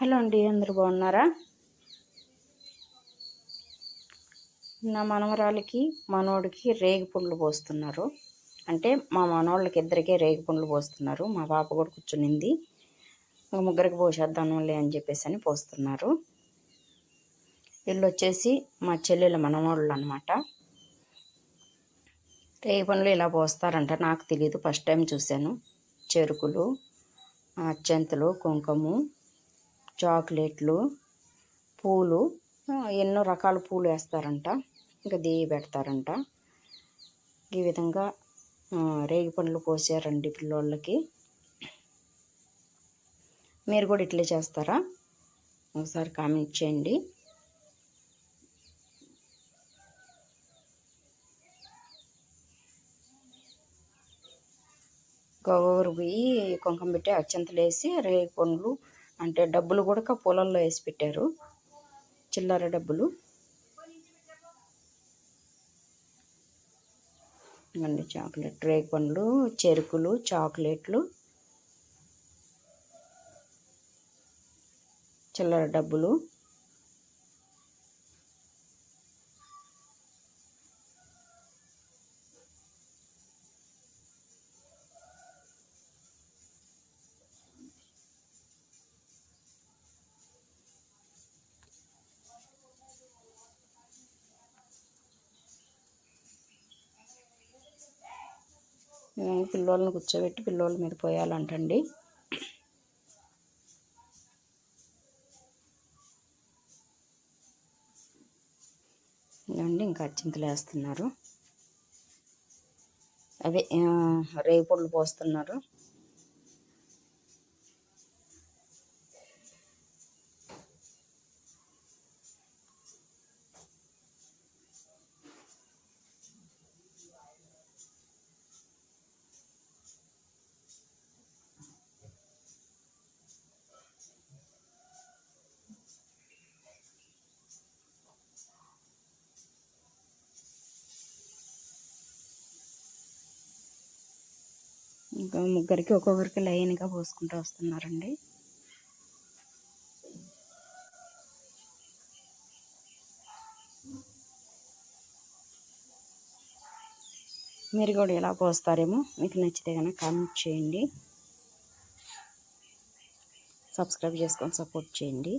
Hello అండి, అందరూ బాగున్నారా? నా మనవరాలికి మనోడికి రేగి పండ్లు పోస్తున్నారు. అంటే మా మనోళ్ళకి ఇద్దరికే రేగి పండ్లు పోస్తున్నారు. మా పాప కూడా కూర్చునింది. ముగ్గురికి పోసేద్దాంలే అని చెప్పేసి అని పోస్తున్నారు. వీళ్ళు వచ్చేసి మా చెల్లెల మనవాళ్ళు అనమాట. రేగి పండ్లు ఇలా పోస్తారంట, నాకు తెలియదు, ఫస్ట్ టైం చూశాను. చెరుకులు, అత్యంతలు, కుంకుమ, చాక్లెట్లు, పూలు, ఎన్నో రకాల పూలు వేస్తారంట. ఇంకా దేవి పెడతారంట. ఈ విధంగా రేగి పండ్లు పోసారండి పిల్లోళ్ళకి. మీరు కూడా ఇట్లే చేస్తారా? ఒకసారి కామెంట్ చేయండి. గోరు పోయి కుంకుమ పెట్టి అత్యంతలు వేసి రేగి పండ్లు అంటే డబ్బులు కూడా పొలంలో వేసి పెట్టారు, చిల్లర డబ్బులు. ఇవన్నీ చాక్లెట్, రేగి పండ్లు, చెరుకులు, చాక్లెట్లు, చిల్లర డబ్బులు. పిల్లోళ్ళని కూర్చోబెట్టి పిల్లోళ్ళ మీద పోయాలంటండి. ఇవ్వండి, ఇంకా అత్యంతలు వేస్తున్నారు. అదే రేగి పండ్లు పోస్తున్నారు. ఇంకా ముగ్గురికి ఒక్కొక్కరికి లైన్గా పోసుకుంటూ వస్తున్నారండి. మీరు కూడా ఎలా పోస్తారేమో, మీకు నచ్చితే కనుక కామెంట్ చేయండి, సబ్స్క్రైబ్ చేసుకొని సపోర్ట్ చేయండి.